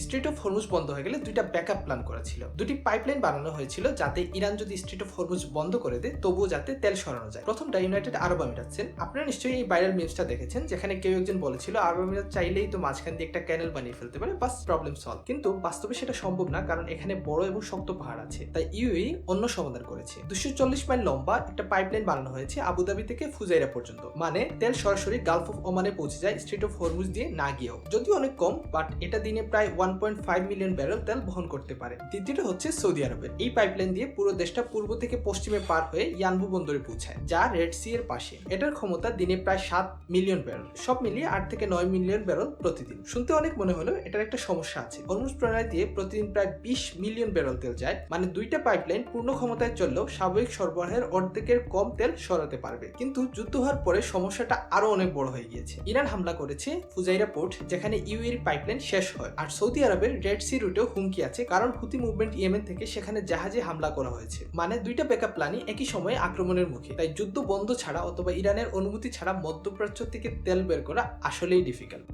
Strait of Hormuz বন্ধ হয়ে গেলে দুইটা ব্যাকআপ প্ল্যান করা ছিল। দুটি পাইপলাইন বানানো হয়েছিল যাতে ইরান যদি স্ট্রেট অফ হরমুজ বন্ধ করে দেয় তবুও যাতে তেল সরানো যায়। প্রথমটা ইউনাইটেড আরব আমিরাত। আপনারা নিশ্চয়ই এই ভাইরাল মিমসটা দেখেছেন যেখানে কেউ একজন বলেছিল আরব আমিরাত চাইলেই তো মাঝখান দিয়ে একটা ক্যানেল বানিয়ে ফেলতে পারে, বাস প্রবলেম সলভ। কিন্তু বাস্তবে সেটা সম্ভব না, কারণ এখানে বড় এবং শক্ত পাহাড় আছে। তাই ইউএই অন্য সমাধান করেছে। 240 মাইল লম্বা একটা পাইপলাইন বানানো হয়েছে আবুধাবি থেকে ফুজাইরা পর্যন্ত। মানে তেল সরাসরি গালফ অফ ওমানে পৌঁছে যায় স্ট্রেট অফ হরমুজ দিয়ে না গিয়েও। যদিও অনেক কম, বাট এটা দিনে প্রায় 1.5 মিলিয়ন ব্যারেল তেল বহন করতে পারে। দ্বিতীয়টা হচ্ছে সৌদি আরবের। এই পাইপলাইন দিয়ে পুরো দেশটা পূর্ব থেকে পশ্চিমে পার হয়ে ইয়ানবু বন্দরে পৌঁছায়, যা রেড সি এর পাশে। এটার ক্ষমতা দিনে প্রায় 7 মিলিয়ন ব্যারেল, সব মিলিয়ে 8 থেকে 9 মিলিয়ন ব্যারেল প্রতিদিন। শুনতে অনেক মনে হলেও এটার একটা সমস্যা আছে। হরমুজ প্রণালী দিয়ে প্রতিদিন প্রায় 20 মিলিয়ন ব্যারেল তেল যায়। মানে দুইটা পাইপলাইন পূর্ণ ক্ষমতায় চললেও স্বাভাবিক সরবরাহের অর্ধেকের কম তেল সরাতে পারবে। কিন্তু যুদ্ধ হওয়ার পরে সমস্যাটা আরো অনেক বড় হয়ে গিয়েছে। ইরান হামলা করেছে ফুজাইরা পোর্ট, যেখানে ইউএর পাইপলাইন শেষ হয়। আর সৌদি আরবের রেড সি রুটেও হুমকি আছে, কারণ হুতি মুভমেন্ট ইয়েমেন থেকে সেখানে জাহাজে হামলা করা হয়েছে। মানে দুইটা ব্যাকআপ প্ল্যানই একই সময়ে আক্রমণের মুখে। তাই যুদ্ধ বন্ধ ছাড়া অথবা ইরানের অনুমতি ছাড়া মধ্যপ্রাচ্য থেকে তেল বের করা আসলেই ডিফিকাল্ট।